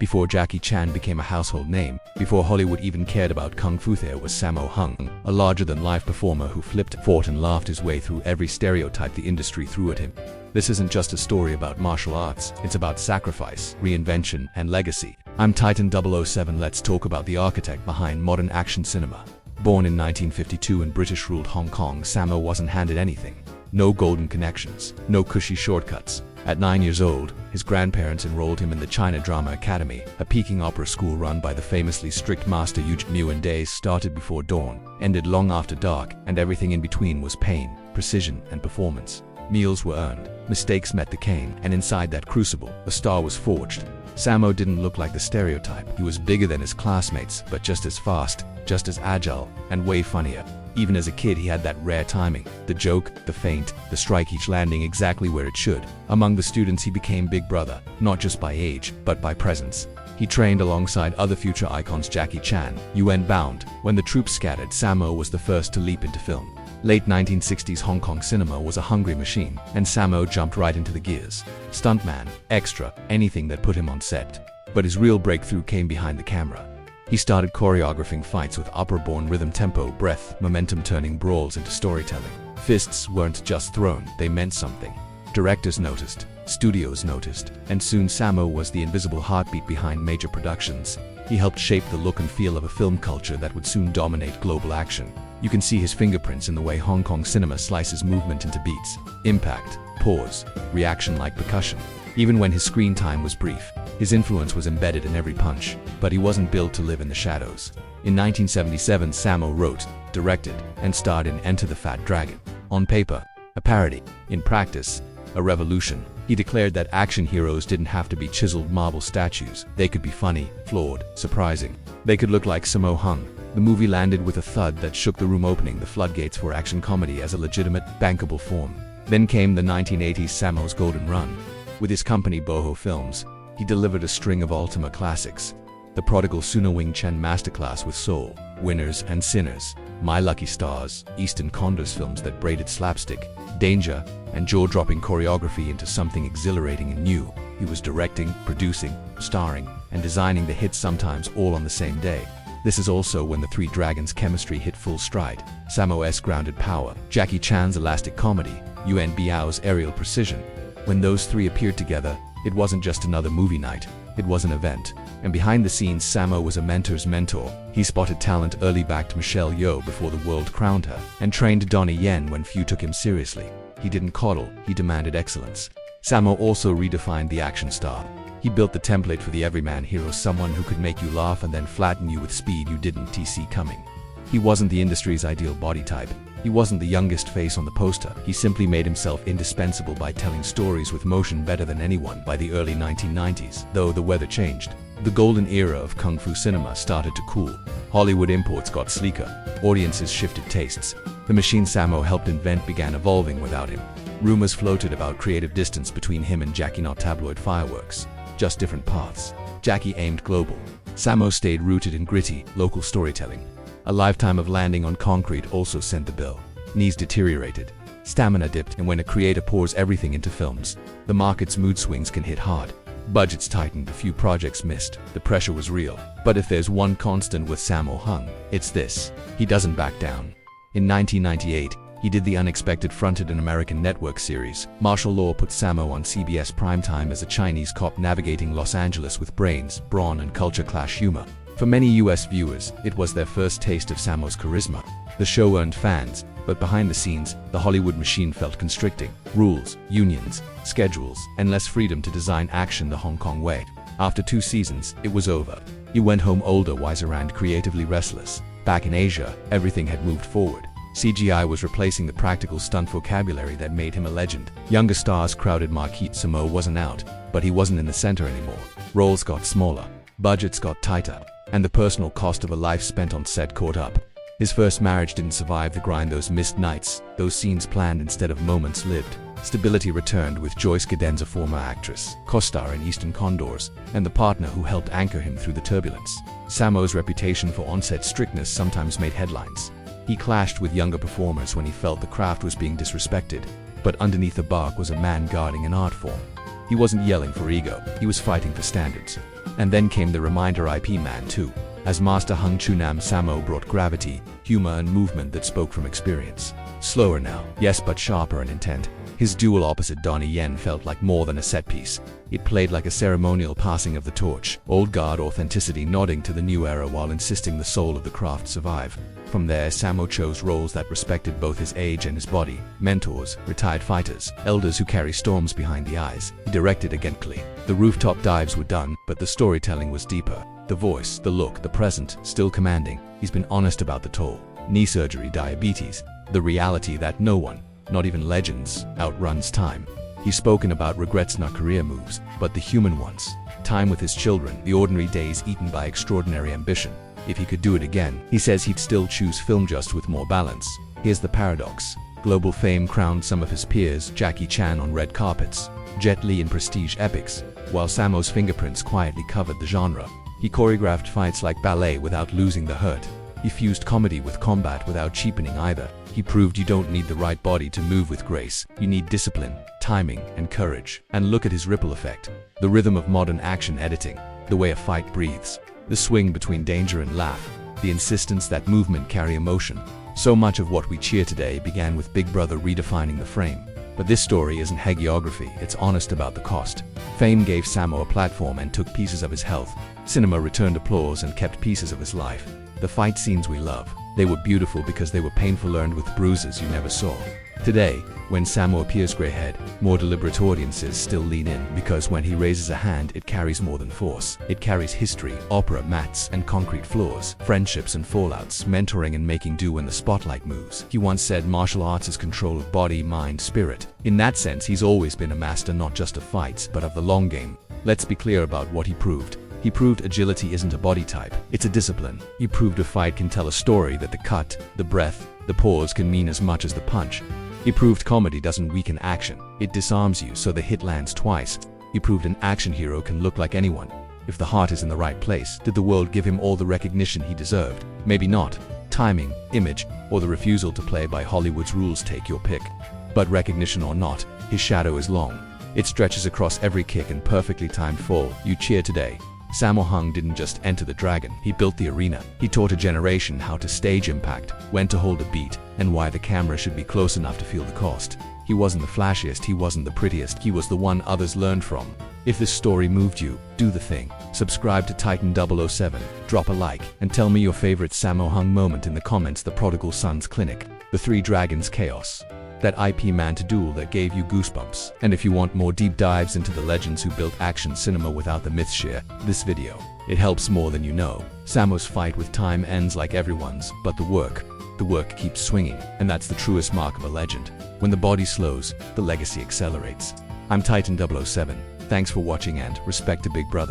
Before Jackie Chan became a household name, before Hollywood even cared about kung fu, there was Sammo Hung, a larger-than-life performer who flipped, fought and laughed his way through every stereotype the industry threw at him. This isn't just a story about martial arts, it's about sacrifice, reinvention, and legacy. I'm Titan 007. Let's talk about the architect behind modern action cinema. Born in 1952 in British-ruled Hong Kong, Sammo wasn't handed anything. No golden connections, no cushy shortcuts. At 9 years old, his grandparents enrolled him in the China Drama Academy, a Peking Opera school run by the famously strict master Yu Jim-yuen. Days started before dawn, ended long after dark, and everything in between was pain, precision, and performance. Meals were earned, mistakes met the cane, and inside that crucible, a star was forged. Sammo didn't look like the stereotype. He was bigger than his classmates, but just as fast, just as agile, and way funnier. Even as a kid, he had that rare timing. The joke, the feint, the strike, each landing exactly where it should. Among the students, he became big brother, not just by age, but by presence. He trained alongside other future icons Jackie Chan, Yuen Bound. When the troops scattered, Sammo was the first to leap into film. Late 1960s Hong Kong cinema was a hungry machine, and Sammo jumped right into the gears. Stuntman, extra, anything that put him on set. But his real breakthrough came behind the camera. He started choreographing fights with opera-born rhythm, tempo, breath, momentum, turning brawls into storytelling. Fists weren't just thrown, they meant something. Directors noticed, studios noticed, and soon Sammo was the invisible heartbeat behind major productions. He helped shape the look and feel of a film culture that would soon dominate global action. You can see his fingerprints in the way Hong Kong cinema slices movement into beats. Impact, pause, reaction like percussion. Even when his screen time was brief, his influence was embedded in every punch. But he wasn't built to live in the shadows. In 1977, Sammo wrote, directed, and starred in Enter the Fat Dragon. On paper, a parody. In practice, a revolution. He declared that action heroes didn't have to be chiseled marble statues. They could be funny, flawed, surprising. They could look like Sammo Hung. The movie landed with a thud that shook the room, opening the floodgates for action comedy as a legitimate, bankable form. Then came the 1980s, Sammo's golden run. With his company Boho Films, he delivered a string of ultimate classics. The Prodigal, Suna Wing Chen masterclass with soul, Winners and Sinners, My Lucky Stars, Eastern Condors, films that braided slapstick, danger, and jaw-dropping choreography into something exhilarating and new. He was directing, producing, starring, and designing the hits, sometimes all on the same day. This is also when the Three Dragons' chemistry hit full stride. Sammo's grounded power, Jackie Chan's elastic comedy, Biao's aerial precision. When those three appeared together, it wasn't just another movie night, it was an event. And behind the scenes, Sammo was a mentor's mentor. He spotted talent early, backed Michelle Yeoh before the world crowned her, and trained Donnie Yen when few took him seriously. He didn't coddle, he demanded excellence. Sammo also redefined the action star. He built the template for the everyman hero, someone who could make you laugh and then flatten you with speed you didn't see coming. He wasn't the industry's ideal body type. He wasn't the youngest face on the poster. He simply made himself indispensable by telling stories with motion better than anyone. By the early 1990s, though, the weather changed. The golden era of kung fu cinema started to cool. Hollywood imports got sleeker. Audiences shifted tastes. The machine Sammo helped invent began evolving without him. Rumors floated about creative distance between him and Jackie, not tabloid fireworks, just different paths. Jackie aimed global. Sammo stayed rooted in gritty, local storytelling. A lifetime of landing on concrete also sent the bill. Knees deteriorated, stamina dipped, and when a creator pours everything into films, the market's mood swings can hit hard. Budgets tightened, a few projects missed, the pressure was real. But if there's one constant with Sammo Hung, it's this: he doesn't back down. In 1998, he did the unexpected, fronted an American network series. Martial Law put Sammo on CBS primetime as a Chinese cop navigating Los Angeles with brains, brawn, and culture clash humor. For many US viewers, it was their first taste of Sammo's charisma. The show earned fans, but behind the scenes, the Hollywood machine felt constricting. Rules, unions, schedules, and less freedom to design action the Hong Kong way. After 2 seasons, it was over. He went home older, wiser, and creatively restless. Back in Asia, everything had moved forward. CGI was replacing the practical stunt vocabulary that made him a legend. Younger stars crowded marquee. Sammo wasn't out, but he wasn't in the center anymore. Roles got smaller, budgets got tighter, and the personal cost of a life spent on set caught up. His first marriage didn't survive the grind, those missed nights, those scenes planned instead of moments lived. Stability returned with Joyce Cadenza, former actress, co-star in Eastern Condors, and the partner who helped anchor him through the turbulence. Sammo's reputation for on-set strictness sometimes made headlines. He clashed with younger performers when he felt the craft was being disrespected, but underneath the bark was a man guarding an art form. He wasn't yelling for ego, he was fighting for standards. And then came the reminder IP Man 2. As Master Hung Chunam, Sammo brought gravity, humor and movement that spoke from experience. Slower now, yes, but sharper in intent. His duel opposite Donnie Yen felt like more than a set piece. It played like a ceremonial passing of the torch, old guard authenticity nodding to the new era while insisting the soul of the craft survive. From there, Sammo chose roles that respected both his age and his body: mentors, retired fighters, elders who carry storms behind the eyes. He directed agently. The rooftop dives were done, but the storytelling was deeper. The voice, the look, the present, still commanding. He's been honest about the toll. Knee surgery, diabetes, the reality that no one, not even legends, outruns time. He's spoken about regrets, not career moves, but the human ones. Time with his children, the ordinary days eaten by extraordinary ambition. If he could do it again, he says he'd still choose film, just with more balance. Here's the paradox. Global fame crowned some of his peers: Jackie Chan on red carpets, Jet Li in prestige epics, while Sammo's fingerprints quietly covered the genre. He choreographed fights like ballet without losing the hurt. He fused comedy with combat without cheapening either. He proved you don't need the right body to move with grace. You need discipline, timing, and courage. And look at his ripple effect. The rhythm of modern action editing, the way a fight breathes, the swing between danger and laugh, the insistence that movement carry emotion. So much of what we cheer today began with Big Brother redefining the frame. But this story isn't hagiography, it's honest about the cost. Fame gave Sammo a platform and took pieces of his health. Cinema returned applause and kept pieces of his life. The fight scenes we love, they were beautiful because they were painful, earned with bruises you never saw. Today, when Sammo appears grey-haired, more deliberate audiences still lean in, because when he raises a hand, it carries more than force. It carries history, opera, mats, and concrete floors, friendships and fallouts, mentoring and making do when the spotlight moves. He once said martial arts is control of body, mind, spirit. In that sense, he's always been a master not just of fights, but of the long game. Let's be clear about what he proved. He proved agility isn't a body type, it's a discipline. He proved a fight can tell a story, that the cut, the breath, the pause can mean as much as the punch. He proved comedy doesn't weaken action, it disarms you so the hit lands twice. He proved an action hero can look like anyone. If the heart is in the right place, did the world give him all the recognition he deserved? Maybe not. Timing, image, or the refusal to play by Hollywood's rules, take your pick. But recognition or not, his shadow is long. It stretches across every kick and perfectly timed fall you cheer today. Sammo Hung didn't just enter the dragon, he built the arena. He taught a generation how to stage impact, when to hold a beat, and why the camera should be close enough to feel the cost. He wasn't the flashiest, he wasn't the prettiest, he was the one others learned from. If this story moved you, do the thing. Subscribe to Titan 007, drop a like, and tell me your favorite Sammo Hung moment in the comments. The Prodigal Son's Clinic, the Three Dragons Chaos, that IP Man to duel that gave you goosebumps. And if you want more deep dives into the legends who built action cinema without the myths, share this video. It helps more than you know. Sammo's fight with time ends like everyone's, but the work keeps swinging, and that's the truest mark of a legend. When the body slows, the legacy accelerates. I'm Titan 007. Thanks for watching and respect to Big Brother.